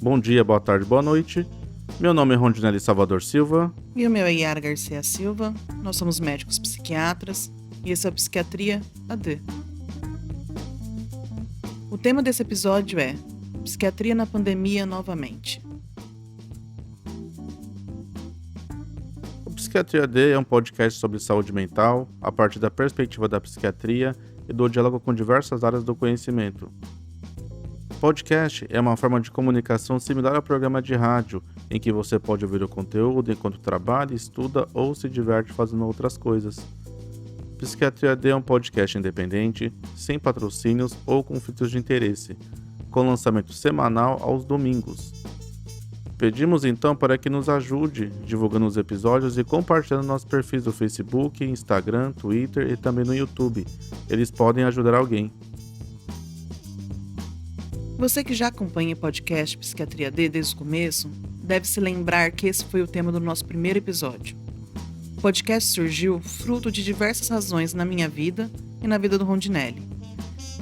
Bom dia, boa tarde, boa noite. Meu nome é Rondinelli Salvador Silva. E o meu é Yara Garcia Silva. Nós somos médicos psiquiatras e esse é o Psiquiatria AD. O tema desse episódio é Psiquiatria na pandemia novamente. O Psiquiatria AD é um podcast sobre saúde mental, a partir da perspectiva da psiquiatria e do diálogo com diversas áreas do conhecimento. Podcast é uma forma de comunicação similar ao programa de rádio, em que você pode ouvir o conteúdo enquanto trabalha, estuda ou se diverte fazendo outras coisas. Psiquiatria AD é um podcast independente, sem patrocínios ou conflitos de interesse, com lançamento semanal aos domingos. Pedimos então para que nos ajude divulgando os episódios e compartilhando nossos perfis do Facebook, Instagram, Twitter e também no YouTube. Eles podem ajudar alguém. Você que já acompanha o podcast Psiquiatria AD desde o começo, deve se lembrar que esse foi o tema do nosso primeiro episódio. O podcast surgiu fruto de diversas razões na minha vida e na vida do Rondinelli.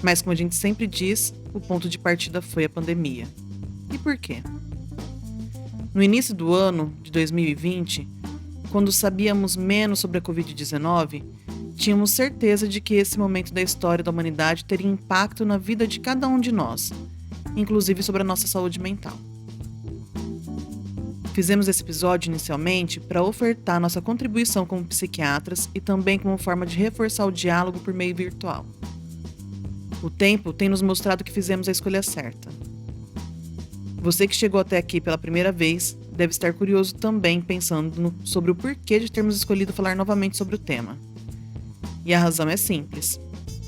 Mas como a gente sempre diz, o ponto de partida foi a pandemia. E por quê? No início do ano de 2020, quando sabíamos menos sobre a Covid-19, tínhamos certeza de que esse momento da história da humanidade teria impacto na vida de cada um de nós, inclusive sobre a nossa saúde mental. Fizemos esse episódio inicialmente para ofertar nossa contribuição como psiquiatras e também como forma de reforçar o diálogo por meio virtual. O tempo tem nos mostrado que fizemos a escolha certa. Você que chegou até aqui pela primeira vez deve estar curioso também pensando sobre o porquê de termos escolhido falar novamente sobre o tema. E a razão é simples.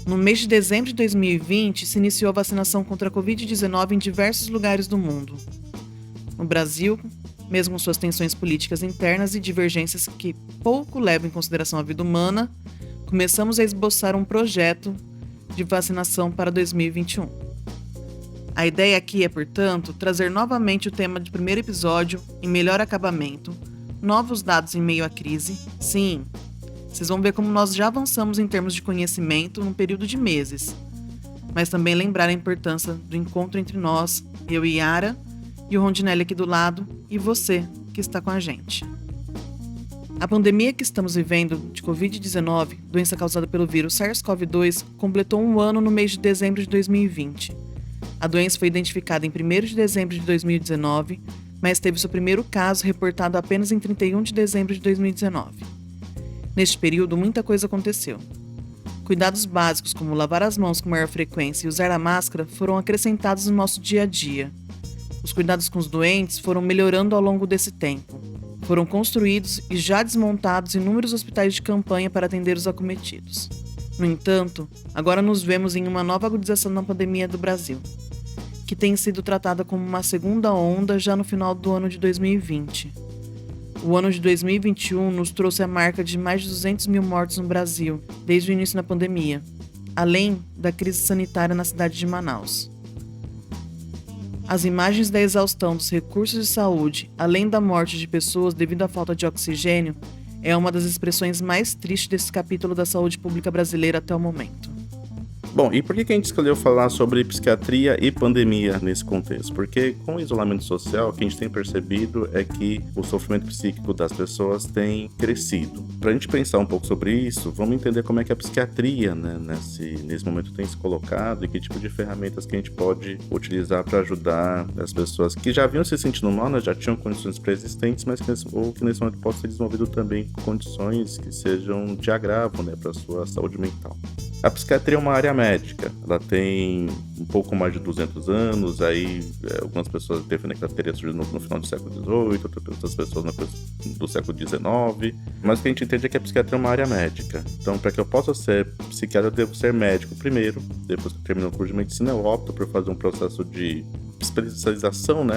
No mês de dezembro de 2020, se iniciou a vacinação contra a Covid-19 em diversos lugares do mundo. No Brasil, mesmo com suas tensões políticas internas e divergências que pouco levam em consideração a vida humana, começamos a esboçar um projeto de vacinação para 2021. A ideia aqui é, portanto, trazer novamente o tema do primeiro episódio em melhor acabamento, novos dados em meio à crise. Sim, vocês vão ver como nós já avançamos em termos de conhecimento num período de meses. Mas também lembrar a importância do encontro entre nós, eu e Yara, e o Rondinelli aqui do lado, e você que está com a gente. A pandemia que estamos vivendo de Covid-19, doença causada pelo vírus SARS-CoV-2, completou um ano no mês de dezembro de 2020. A doença foi identificada em 1º de dezembro de 2019, mas teve seu primeiro caso reportado apenas em 31 de dezembro de 2019. Neste período, muita coisa aconteceu. Cuidados básicos como lavar as mãos com maior frequência e usar a máscara foram acrescentados no nosso dia a dia. Os cuidados com os doentes foram melhorando ao longo desse tempo. Foram construídos e já desmontados inúmeros hospitais de campanha para atender os acometidos. No entanto, agora nos vemos em uma nova agudização da pandemia do Brasil, que tem sido tratada como uma segunda onda já no final do ano de 2020. O ano de 2021 nos trouxe a marca de mais de 200 mil mortos no Brasil, desde o início da pandemia, além da crise sanitária na cidade de Manaus. As imagens da exaustão dos recursos de saúde, além da morte de pessoas devido à falta de oxigênio, é uma das expressões mais tristes desse capítulo da saúde pública brasileira até o momento. Bom, e por que a gente escolheu falar sobre psiquiatria e pandemia nesse contexto? Porque com o isolamento social, o que a gente tem percebido é que o sofrimento psíquico das pessoas tem crescido. Para a gente pensar um pouco sobre isso, vamos entender como é que a psiquiatria, nesse momento tem se colocado e que tipo de ferramentas que a gente pode utilizar para ajudar as pessoas que já vinham se sentindo mal, já tinham condições pré-existentes, mas que nesse momento possa ser desenvolvido também condições que sejam de agravo para a sua saúde mental. A psiquiatria é uma área médica, ela tem um pouco mais de 200 anos, algumas pessoas defendem que ela teria surgido no final do século XVIII, outras pessoas do século XIX, mas o que a gente entende é que a psiquiatria é uma área médica. Então, para que eu possa ser psiquiatra, eu devo ser médico primeiro, depois que eu termino o curso de medicina, eu opto por fazer um processo de especialização,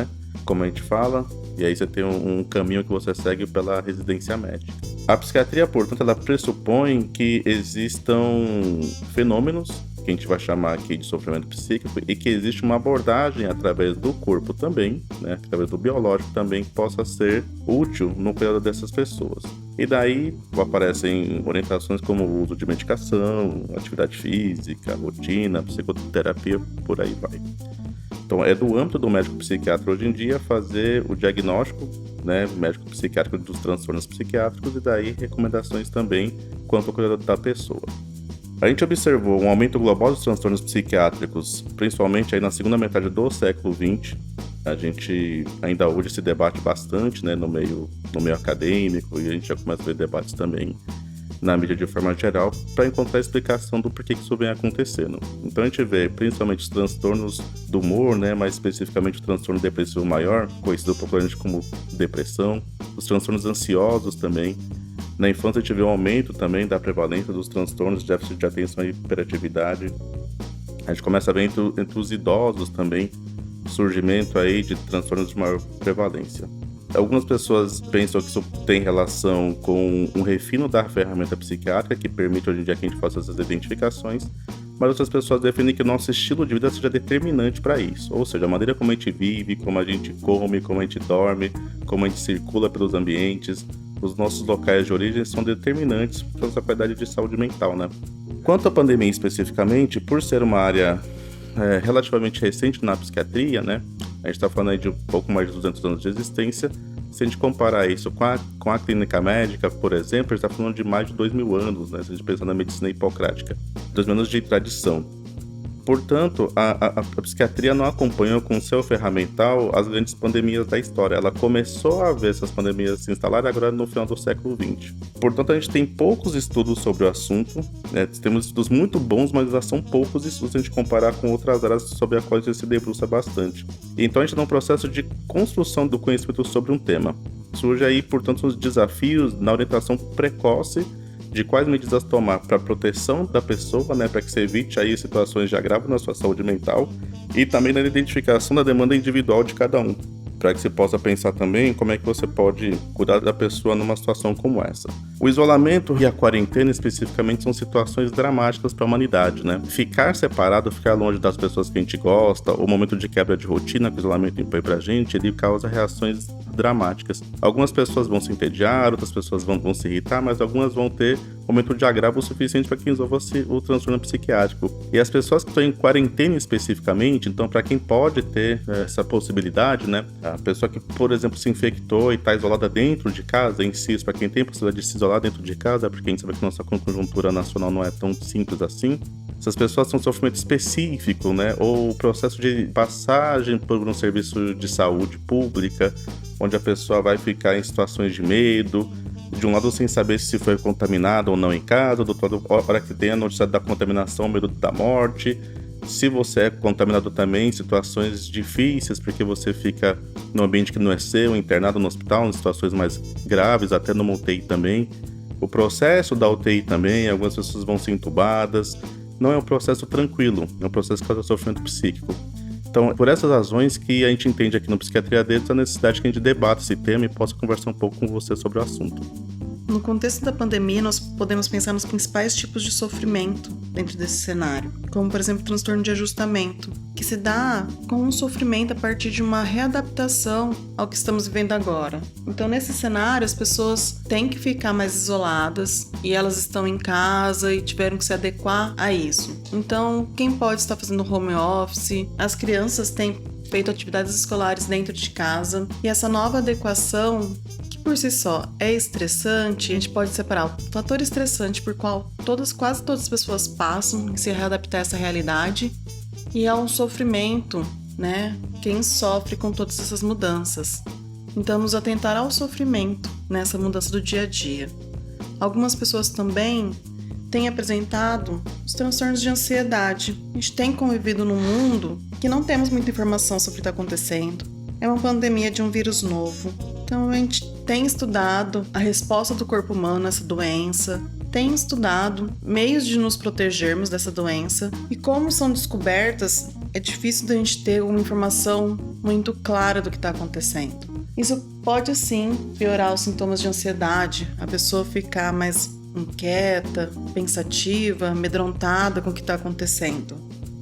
como a gente fala, e aí você tem um caminho que você segue pela residência médica. A psiquiatria, portanto, ela pressupõe que existam fenômenos que a gente vai chamar aqui de sofrimento psíquico e que existe uma abordagem através do corpo também, através do biológico também, que possa ser útil no cuidado dessas pessoas. E daí aparecem orientações como o uso de medicação, atividade física, rotina, psicoterapia, por aí vai. Então, é do âmbito do médico psiquiatra hoje em dia fazer o diagnóstico, né, médico psiquiátrico dos transtornos psiquiátricos e daí recomendações também quanto ao cuidado da pessoa. A gente observou um aumento global dos transtornos psiquiátricos, principalmente aí na segunda metade do século XX. A gente ainda hoje se debate bastante, né, no meio acadêmico, e a gente já começa a ver debates também na mídia de forma geral, para encontrar a explicação do porquê que isso vem acontecendo. Então a gente vê principalmente os transtornos do humor, né, mais especificamente o transtorno depressivo maior, conhecido popularmente como depressão, os transtornos ansiosos também. Na infância a gente vê um aumento também da prevalência dos transtornos de déficit de atenção e hiperatividade. A gente começa a ver entre os idosos também surgimento aí de transtornos de maior prevalência. Algumas pessoas pensam que isso tem relação com um refino da ferramenta psiquiátrica, que permite hoje em dia que a gente faça essas identificações, mas outras pessoas defendem que o nosso estilo de vida seja determinante para isso, ou seja, a maneira como a gente vive, como a gente come, como a gente dorme, como a gente circula pelos ambientes, os nossos locais de origem são determinantes para a nossa qualidade de saúde mental, né? Quanto à pandemia especificamente, por ser uma área relativamente recente na psiquiatria, né? A gente está falando aí de um pouco mais de 200 anos de existência. Se a gente comparar isso com a clínica médica, por exemplo, a gente está falando de mais de 2.000 anos, né? Se a gente pensar na medicina hipocrática, 2.000 anos de tradição. Portanto, a psiquiatria não acompanhou com seu ferramental as grandes pandemias da história. Ela começou a ver essas pandemias se instalarem agora no final do século XX. Portanto, a gente tem poucos estudos sobre o assunto, né? Temos estudos muito bons, mas já são poucos estudos se a gente comparar com outras áreas sobre as quais a gente se debruça bastante. Então, a gente está num processo de construção do conhecimento sobre um tema. Surge aí, portanto, os desafios na orientação precoce de quais medidas tomar para a proteção da pessoa, né, para que se evite aí situações de agravo na sua saúde mental e também na identificação da demanda individual de cada um, para que se possa pensar também como é que você pode cuidar da pessoa numa situação como essa. O isolamento e a quarentena especificamente são situações dramáticas para a humanidade, né? Ficar separado, ficar longe das pessoas que a gente gosta, o momento de quebra de rotina que o isolamento impõe pra gente, ele causa reações dramáticas. Algumas pessoas vão se entediar, outras pessoas vão se irritar, mas algumas vão ter momento de agravo o suficiente para quem resolva o transtorno psiquiátrico. E as pessoas que estão em quarentena especificamente, então para quem pode ter essa possibilidade, né? A pessoa que, por exemplo, se infectou e está isolada dentro de casa, insisto, para quem tem a possibilidade de se isolar dentro de casa, porque a gente sabe que nossa conjuntura nacional não é tão simples assim. Essas pessoas têm um sofrimento específico, né? Ou o processo de passagem por um serviço de saúde pública, onde a pessoa vai ficar em situações de medo, de um lado sem saber se foi contaminado ou não em casa, do outro lado, a hora que tem a notícia da contaminação, medo da morte. Se você é contaminado também, situações difíceis, porque você fica num ambiente que não é seu, internado no hospital, em situações mais graves, até numa UTI também. O processo da UTI também, algumas pessoas vão ser entubadas. Não é um processo tranquilo, é um processo que causa sofrimento psíquico. Então, por essas razões que a gente entende aqui no Psiquiatria Deles a necessidade que a gente debata esse tema e possa conversar um pouco com você sobre o assunto. No contexto da pandemia, nós podemos pensar nos principais tipos de sofrimento dentro desse cenário, como, por exemplo, o transtorno de ajustamento, que se dá com um sofrimento a partir de uma readaptação ao que estamos vivendo agora. Então, nesse cenário, as pessoas têm que ficar mais isoladas e elas estão em casa e tiveram que se adequar a isso. Então, quem pode estar fazendo home office, as crianças têm feito atividades escolares dentro de casa, e essa nova adequação, que por si só é estressante, a gente pode separar o fator estressante por qual quase todas as pessoas passam em se readaptar a essa realidade, e é um sofrimento, né? Quem sofre com todas essas mudanças. Então, nos atentar ao sofrimento nessa mudança do dia a dia. Algumas pessoas também têm apresentado os transtornos de ansiedade. A gente tem convivido num mundo que não temos muita informação sobre o que está acontecendo. É uma pandemia de um vírus novo. Então a gente tem estudado a resposta do corpo humano a essa doença, tem estudado meios de nos protegermos dessa doença, e como são descobertas, é difícil da gente ter uma informação muito clara do que está acontecendo. Isso pode sim piorar os sintomas de ansiedade, a pessoa ficar mais inquieta, pensativa, amedrontada com o que está acontecendo.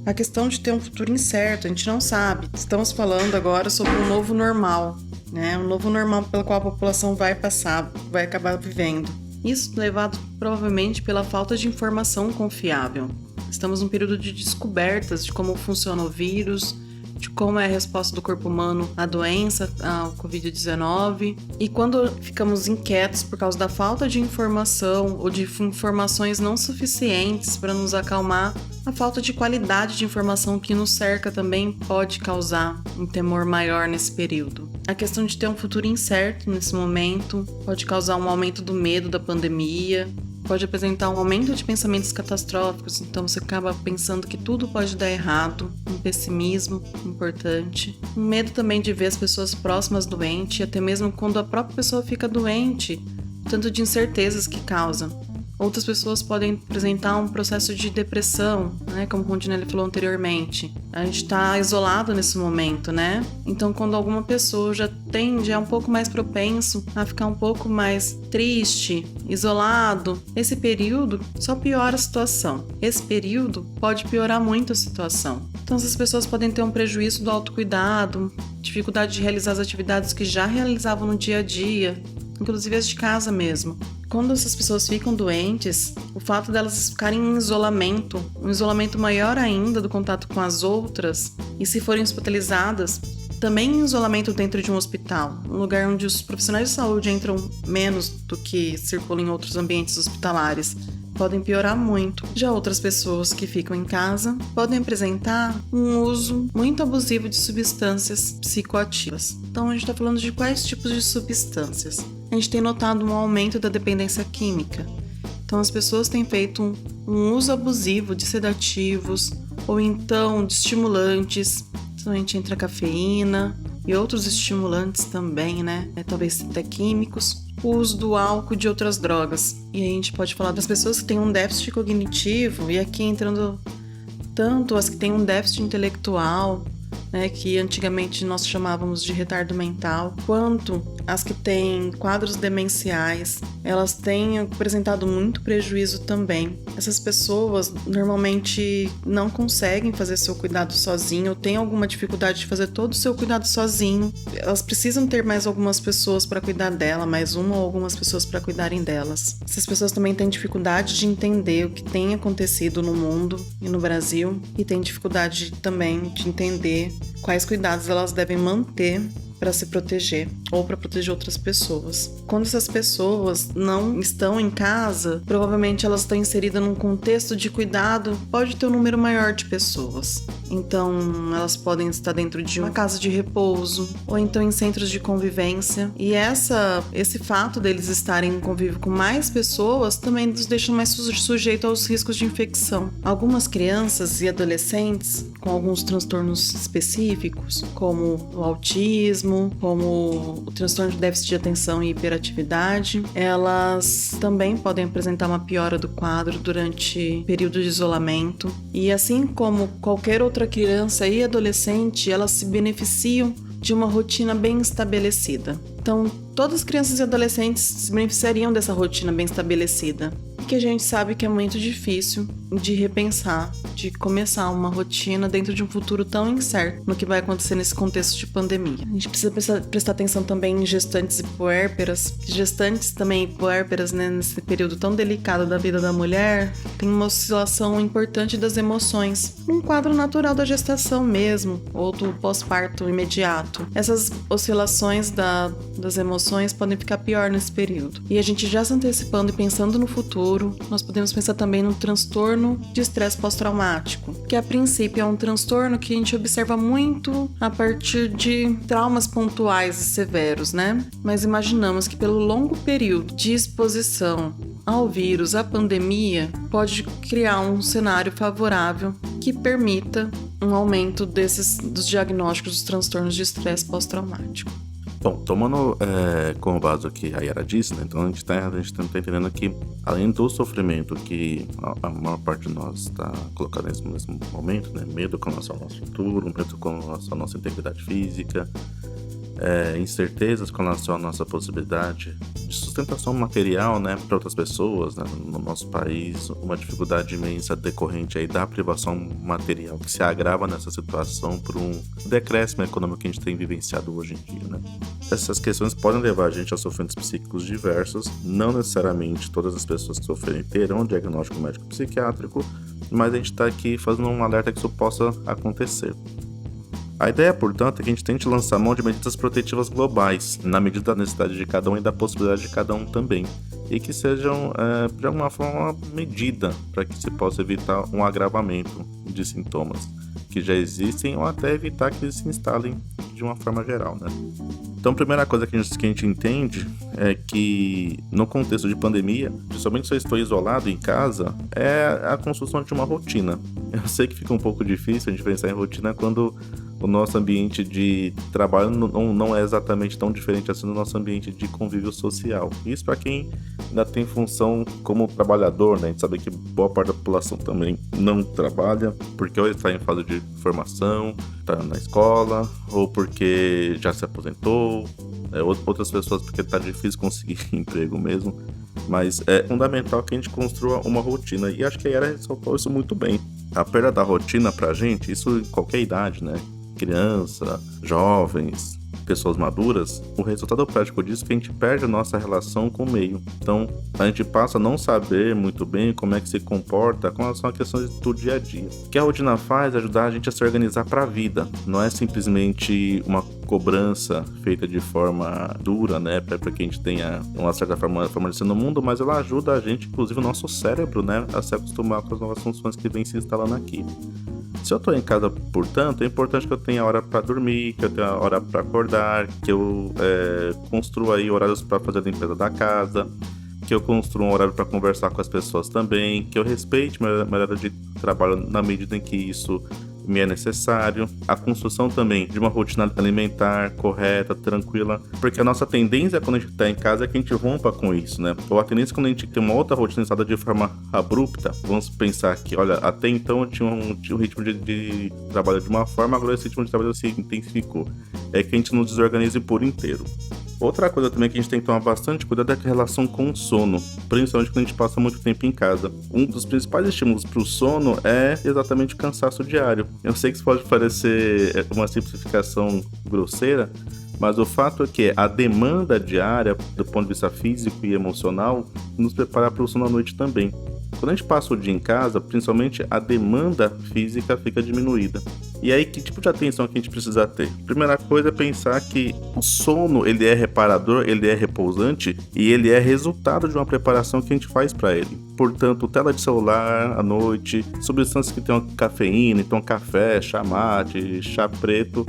A questão de ter um futuro incerto, a gente não sabe. Estamos falando agora sobre um novo normal, né? Um novo normal pelo qual a população vai passar, vai acabar vivendo. Isso levado provavelmente pela falta de informação confiável. Estamos num período de descobertas de como funciona o vírus, de como é a resposta do corpo humano à doença, ao Covid-19. E quando ficamos inquietos por causa da falta de informação ou de informações não suficientes para nos acalmar, a falta de qualidade de informação que nos cerca também pode causar um temor maior nesse período. A questão de ter um futuro incerto nesse momento pode causar um aumento do medo da pandemia, pode apresentar um aumento de pensamentos catastróficos, então você acaba pensando que tudo pode dar errado, um pessimismo importante, um medo também de ver as pessoas próximas doentes, e até mesmo quando a própria pessoa fica doente, tanto de incertezas que causa. Outras pessoas podem apresentar um processo de depressão, né? Como o Rondinelli falou anteriormente. A gente está isolado nesse momento, né? Então, quando alguma pessoa já é um pouco mais propenso a ficar um pouco mais triste, isolado, esse período só piora a situação. Esse período pode piorar muito a situação. Então, essas pessoas podem ter um prejuízo do autocuidado, dificuldade de realizar as atividades que já realizavam no dia a dia, inclusive as de casa mesmo. Quando essas pessoas ficam doentes, o fato delas ficarem em isolamento, um isolamento maior ainda do contato com as outras, e se forem hospitalizadas, também em isolamento dentro de um hospital, um lugar onde os profissionais de saúde entram menos do que circulam em outros ambientes hospitalares, podem piorar muito. Já outras pessoas que ficam em casa podem apresentar um uso muito abusivo de substâncias psicoativas. Então a gente está falando de quais tipos de substâncias? A gente tem notado um aumento da dependência química. Então as pessoas têm feito um uso abusivo de sedativos ou então de estimulantes. Então a gente entra cafeína e outros estimulantes também, né? Talvez até químicos. O uso do álcool e de outras drogas. E aí a gente pode falar das pessoas que têm um déficit cognitivo, e aqui entrando tanto as que têm um déficit intelectual, né, que antigamente nós chamávamos de retardo mental, quanto as que têm quadros demenciais, elas têm apresentado muito prejuízo também. Essas pessoas normalmente não conseguem fazer seu cuidado sozinho, ou têm alguma dificuldade de fazer todo o seu cuidado sozinho. Elas precisam ter mais algumas pessoas para cuidar dela, mais uma ou algumas pessoas para cuidarem delas. Essas pessoas também têm dificuldade de entender o que tem acontecido no mundo e no Brasil, e têm dificuldade também de entender quais cuidados elas devem manter para se proteger ou para proteger outras pessoas. Quando essas pessoas não estão em casa, provavelmente elas estão inseridas num contexto de cuidado, pode ter um número maior de pessoas. Então, elas podem estar dentro de uma casa de repouso ou então em centros de convivência. E esse fato deles estarem em convívio com mais pessoas também nos deixa mais sujeitos aos riscos de infecção. Algumas crianças e adolescentes com alguns transtornos específicos, como o autismo, como o transtorno de déficit de atenção e hiperatividade, elas também podem apresentar uma piora do quadro durante o período de isolamento. E assim como qualquer outra criança e adolescente, elas se beneficiam de uma rotina bem estabelecida. Então, todas as crianças e adolescentes se beneficiariam dessa rotina bem estabelecida. Que a gente sabe que é muito difícil de repensar, de começar uma rotina dentro de um futuro tão incerto no que vai acontecer nesse contexto de pandemia. A gente precisa prestar atenção também em gestantes e puérperas. Gestantes também e puérperas, né, nesse período tão delicado da vida da mulher, tem uma oscilação importante das emoções. Um quadro natural da gestação mesmo, ou do pós-parto imediato. Essas oscilações das emoções podem ficar pior nesse período. E a gente já se antecipando e pensando no futuro, nós podemos pensar também no transtorno de estresse pós-traumático, que a princípio é um transtorno que a gente observa muito a partir de traumas pontuais e severos, né? Mas imaginamos que pelo longo período de exposição ao vírus, à pandemia, pode criar um cenário favorável que permita um aumento dos diagnósticos dos transtornos de estresse pós-traumático. Bom, tomando como base o que a Yara disse, né? Então a gente tá entendendo que, além do sofrimento que a maior parte de nós está colocando nesse mesmo momento, né? Medo com relação ao nosso futuro, medo com relação à nossa integridade física, incertezas com relação à nossa possibilidade de sustentação material, né, para outras pessoas, né, no nosso país, uma dificuldade imensa decorrente aí da privação material que se agrava nessa situação por um decréscimo econômico que a gente tem vivenciado hoje em dia, né. Essas questões podem levar a gente a sofrimentos psíquicos diversos, não necessariamente todas as pessoas que sofrerem terão um diagnóstico médico psiquiátrico, mas a gente está aqui fazendo um alerta que isso possa acontecer. A ideia, portanto, é que a gente tente lançar mão de medidas protetivas globais, na medida da necessidade de cada um e da possibilidade de cada um também, e que sejam, de alguma forma, medida para que se possa evitar um agravamento de sintomas que já existem ou até evitar que eles se instalem de uma forma geral, né? Então, a primeira coisa que a gente entende é que, no contexto de pandemia, principalmente se eu estou isolado em casa, é a construção de uma rotina. Eu sei que fica um pouco difícil a gente pensar em rotina quando o nosso ambiente de trabalho não é exatamente tão diferente assim do nosso ambiente de convívio social. Isso para quem ainda tem função como trabalhador, né? A gente sabe que boa parte da população também não trabalha, porque ou está em fase de formação, está na escola, ou porque já se aposentou, outras pessoas porque está difícil conseguir emprego mesmo. Mas é fundamental que a gente construa uma rotina, e acho que a Yara ressaltou isso muito bem. A perda da rotina pra gente, isso em qualquer idade, né? Criança, jovens, pessoas maduras, o resultado prático disso é que a gente perde a nossa relação com o meio. Então, a gente passa a não saber muito bem como é que se comporta com relação a questões do dia a dia. O que a rotina faz é ajudar a gente a se organizar para a vida. Não é simplesmente uma cobrança feita de forma dura, né, para que a gente tenha uma certa forma de ser no mundo, mas ela ajuda a gente, inclusive o nosso cérebro, né, a se acostumar com as novas funções que vêm se instalando aqui. Se eu tô em casa, portanto, é importante que eu tenha hora para dormir, que eu tenha hora para acordar, que eu construa aí horários para fazer a limpeza da casa, que eu construa um horário para conversar com as pessoas também, que eu respeite minha horário de trabalho na medida em que isso me é necessário. A construção também de uma rotina alimentar correta, tranquila, porque a nossa tendência quando a gente está em casa é que a gente rompa com isso, né? Ou a tendência quando a gente tem uma outra rotina instalada de forma abrupta, vamos pensar que, olha, até então eu tinha um ritmo de trabalho de uma forma, agora esse ritmo de trabalho se intensificou. É que a gente não desorganize por inteiro. Outra coisa também que a gente tem que tomar bastante cuidado é a relação com o sono, principalmente quando a gente passa muito tempo em casa. Um dos principais estímulos para o sono é exatamente o cansaço diário. Eu sei que isso pode parecer uma simplificação grosseira, mas o fato é que a demanda diária, do ponto de vista físico e emocional, nos prepara para o sono à noite também. Quando a gente passa o dia em casa, principalmente a demanda física fica diminuída. E aí, que tipo de atenção que a gente precisa ter? Primeira coisa é pensar que o sono, ele é reparador, ele é repousante e ele é resultado de uma preparação que a gente faz para ele. Portanto, tela de celular à noite, substâncias que tenham cafeína, então café, chá mate, chá preto,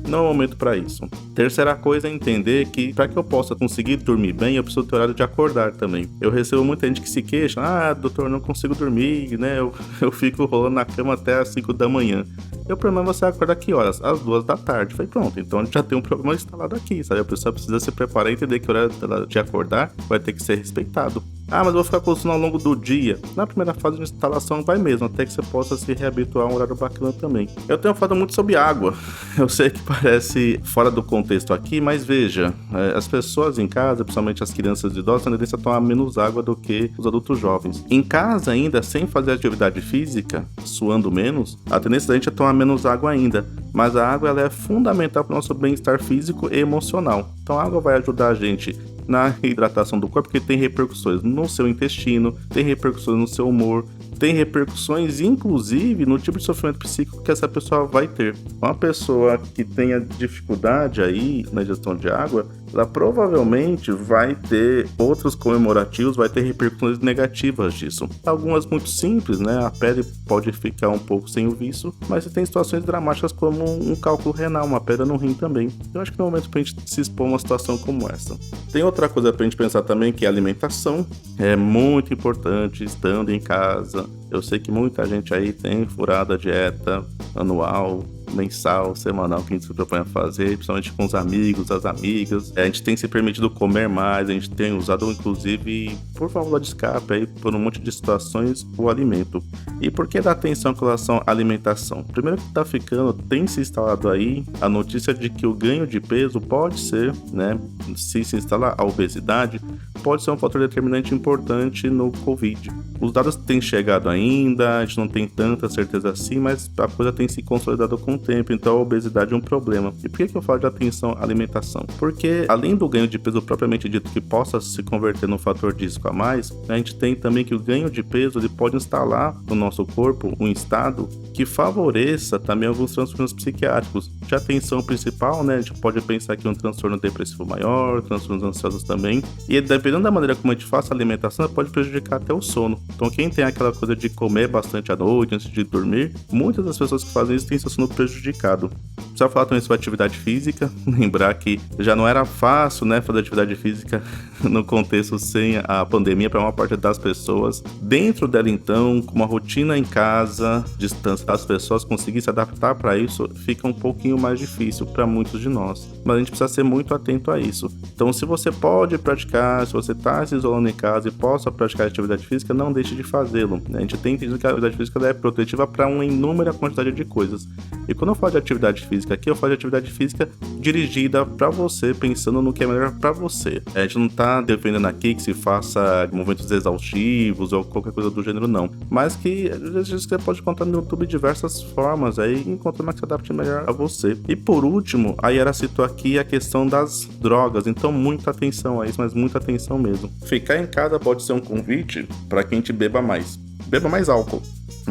não é o momento para isso. Terceira coisa é entender que para que eu possa conseguir dormir bem, eu preciso ter horário de acordar também. Eu recebo muita gente que se queixa, doutor, não consigo dormir, né? Eu fico rolando na cama até às 5 da manhã. E o problema é você acordar que horas? Às 2 da tarde. Falei, pronto, então a gente já tem um problema instalado aqui, sabe? A pessoa precisa se preparar e entender que o horário de acordar vai ter que ser respeitado. Mas eu vou ficar com sono ao longo do dia. Na primeira fase de instalação vai mesmo, até que você possa se reabituar a um horário bacana também. Eu tenho falado muito sobre água. Eu sei que parece fora do contexto aqui, mas veja, as pessoas em casa, principalmente as crianças e idosos, têm a tendência a tomar menos água do que os adultos jovens. Em casa ainda, sem fazer atividade física, suando menos, a tendência da gente é tomar menos água ainda. Mas a água ela é fundamental para o nosso bem-estar físico e emocional. Então a água vai ajudar a gente na hidratação do corpo, porque tem repercussões no seu intestino, tem repercussões no seu humor, tem repercussões inclusive no tipo de sofrimento psíquico que essa pessoa vai ter. Uma pessoa que tenha dificuldade aí na ingestão de água, ela provavelmente vai ter outros comemorativos, vai ter repercussões negativas disso. Algumas muito simples, né? A pele pode ficar um pouco sem o vício, mas você tem situações dramáticas como um cálculo renal, uma pedra no rim também. Eu acho que no momento pra gente se expor a uma situação como essa. Tem outra coisa pra gente pensar também, que é a alimentação. É muito importante estando em casa. Eu sei que muita gente aí tem furado a dieta anual, mensal, semanal que a gente se propõe a fazer, principalmente com os amigos, as amigas. A gente tem se permitido comer mais, a gente tem usado inclusive por válvula de escape aí, por um monte de situações, o alimento. E por que dar atenção com relação à alimentação? Primeiro que tá ficando, tem se instalado aí a notícia de que o ganho de peso pode ser, né, se instalar a obesidade, pode ser um fator determinante importante no Covid. Os dados têm chegado ainda, a gente não tem tanta certeza assim, mas a coisa tem se consolidado com o tempo, então a obesidade é um problema. E por que eu falo de atenção à alimentação? Porque além do ganho de peso propriamente dito, que possa se converter num fator de risco a mais, a gente tem também que o ganho de peso ele pode instalar no nosso corpo um estado que favoreça também alguns transtornos psiquiátricos. De atenção principal, né, a gente pode pensar que um transtorno depressivo maior, transtornos ansiosos também, e dependendo da maneira como a gente faz a alimentação, pode prejudicar até o sono. Então quem tem aquela coisa de comer bastante à noite antes de dormir, muitas das pessoas que fazem isso têm seu sono prejudicado. Precisa falar também sobre atividade física, lembrar que já não era fácil, né, fazer atividade física no contexto sem a pandemia para uma parte das pessoas. Dentro dela então, com uma rotina em casa, distância das pessoas, conseguir se adaptar para isso fica um pouquinho mais difícil para muitos de nós. Mas a gente precisa ser muito atento a isso. Então se você pode praticar, se você está se isolando em casa e possa praticar atividade física, não deixe de fazê-lo. A gente tem entendido que a atividade física é protetiva para uma inúmera quantidade de coisas. E quando eu falo de atividade física aqui, eu falo de atividade física dirigida para você, pensando no que é melhor para você. A gente não tá defendendo aqui que se faça movimentos exaustivos ou qualquer coisa do gênero, não. Mas que você pode encontrar no YouTube diversas formas aí, encontrando uma que se adapte melhor a você. E por último, a Yara citou aqui a questão das drogas, então muita atenção a isso, mas muita atenção mesmo. Ficar em casa pode ser um convite para que a gente beba mais. Beba mais álcool.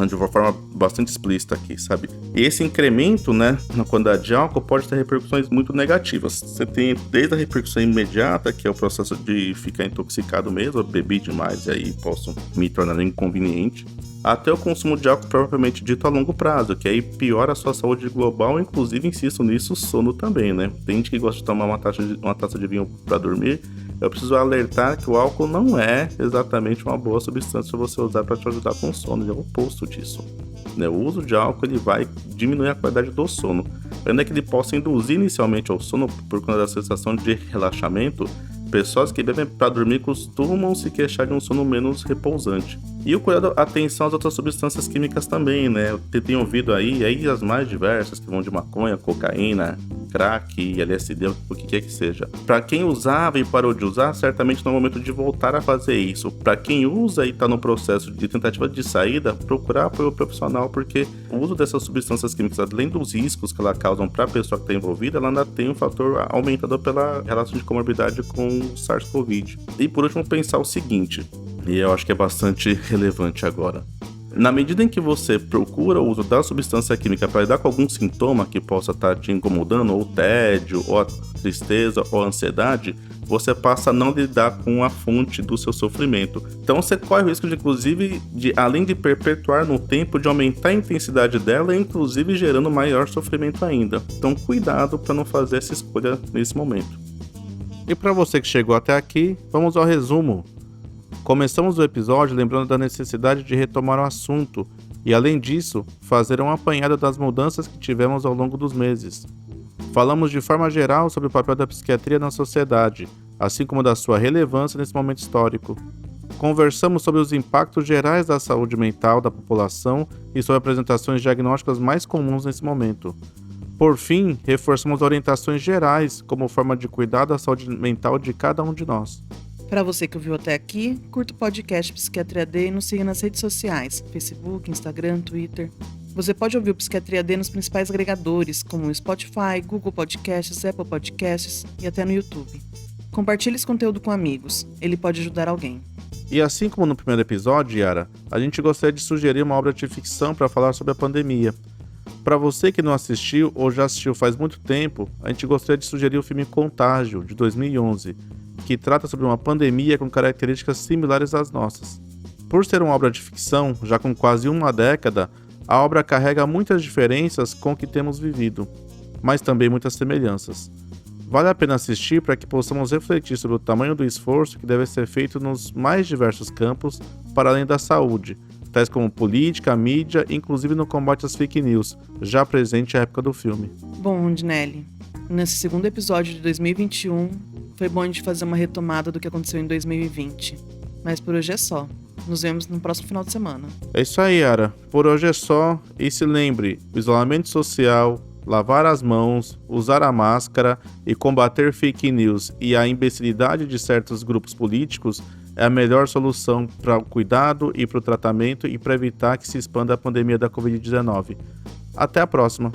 De uma forma bastante explícita aqui, sabe? E esse incremento, né, na quantidade de álcool pode ter repercussões muito negativas. Você tem desde a repercussão imediata, que é o processo de ficar intoxicado mesmo, eu bebi demais e aí posso me tornar inconveniente, até o consumo de álcool propriamente dito a longo prazo, que aí piora a sua saúde global, inclusive, insisto nisso, sono também, né? Tem gente que gosta de tomar uma taça de vinho para dormir. Eu preciso alertar que o álcool não é exatamente uma boa substância para você usar para te ajudar com o sono, ele é o oposto disso. O uso de álcool ele vai diminuir a qualidade do sono, ainda que ele possa induzir inicialmente ao sono por conta da sensação de relaxamento. Pessoas que bebem para dormir costumam se queixar de um sono menos repousante. E o cuidado, atenção às outras substâncias químicas também, né? Eu tenho ouvido aí as mais diversas, que vão de maconha, cocaína, crack, LSD, o que quer que seja. Para quem usava e parou de usar, certamente não é o momento de voltar a fazer isso. Para quem usa e está no processo de tentativa de saída, procurar apoio profissional, porque o uso dessas substâncias químicas, além dos riscos que elas causam para a pessoa que está envolvida, ela ainda tem um fator aumentador pela relação de comorbidade com o SARS-CoV. E por último, pensar o seguinte, e eu acho que é bastante relevante agora. Na medida em que você procura o uso da substância química para lidar com algum sintoma que possa estar te incomodando, ou tédio, ou a tristeza, ou a ansiedade, você passa a não lidar com a fonte do seu sofrimento. Então você corre o risco, inclusive, além de perpetuar no tempo, de aumentar a intensidade dela, inclusive gerando maior sofrimento ainda. Então cuidado para não fazer essa escolha nesse momento. E para você que chegou até aqui, vamos ao resumo. Começamos o episódio lembrando da necessidade de retomar o assunto e, além disso, fazer um apanhado das mudanças que tivemos ao longo dos meses. Falamos de forma geral sobre o papel da psiquiatria na sociedade, assim como da sua relevância nesse momento histórico. Conversamos sobre os impactos gerais da saúde mental da população e sobre apresentações diagnósticas mais comuns nesse momento. Por fim, reforçamos orientações gerais como forma de cuidar da saúde mental de cada um de nós. Para você que ouviu até aqui, curta o podcast Psiquiatria D e nos siga nas redes sociais, Facebook, Instagram, Twitter. Você pode ouvir o Psiquiatria D nos principais agregadores, como o Spotify, Google Podcasts, Apple Podcasts e até no YouTube. Compartilhe esse conteúdo com amigos, ele pode ajudar alguém. E assim como no primeiro episódio, Yara, a gente gostaria de sugerir uma obra de ficção para falar sobre a pandemia. Para você que não assistiu ou já assistiu faz muito tempo, a gente gostaria de sugerir o filme Contágio, de 2011, que trata sobre uma pandemia com características similares às nossas. Por ser uma obra de ficção, já com quase uma década, a obra carrega muitas diferenças com o que temos vivido, mas também muitas semelhanças. Vale a pena assistir para que possamos refletir sobre o tamanho do esforço que deve ser feito nos mais diversos campos, para além da saúde, tais como política, mídia, inclusive no combate às fake news, já presente à época do filme. Bom, Rondinelli, nesse segundo episódio de 2021, foi bom a gente fazer uma retomada do que aconteceu em 2020. Mas por hoje é só. Nos vemos no próximo final de semana. É isso aí, Yara. Por hoje é só. E se lembre, o isolamento social, lavar as mãos, usar a máscara e combater fake news e a imbecilidade de certos grupos políticos é a melhor solução para o cuidado e para o tratamento e para evitar que se expanda a pandemia da Covid-19. Até a próxima!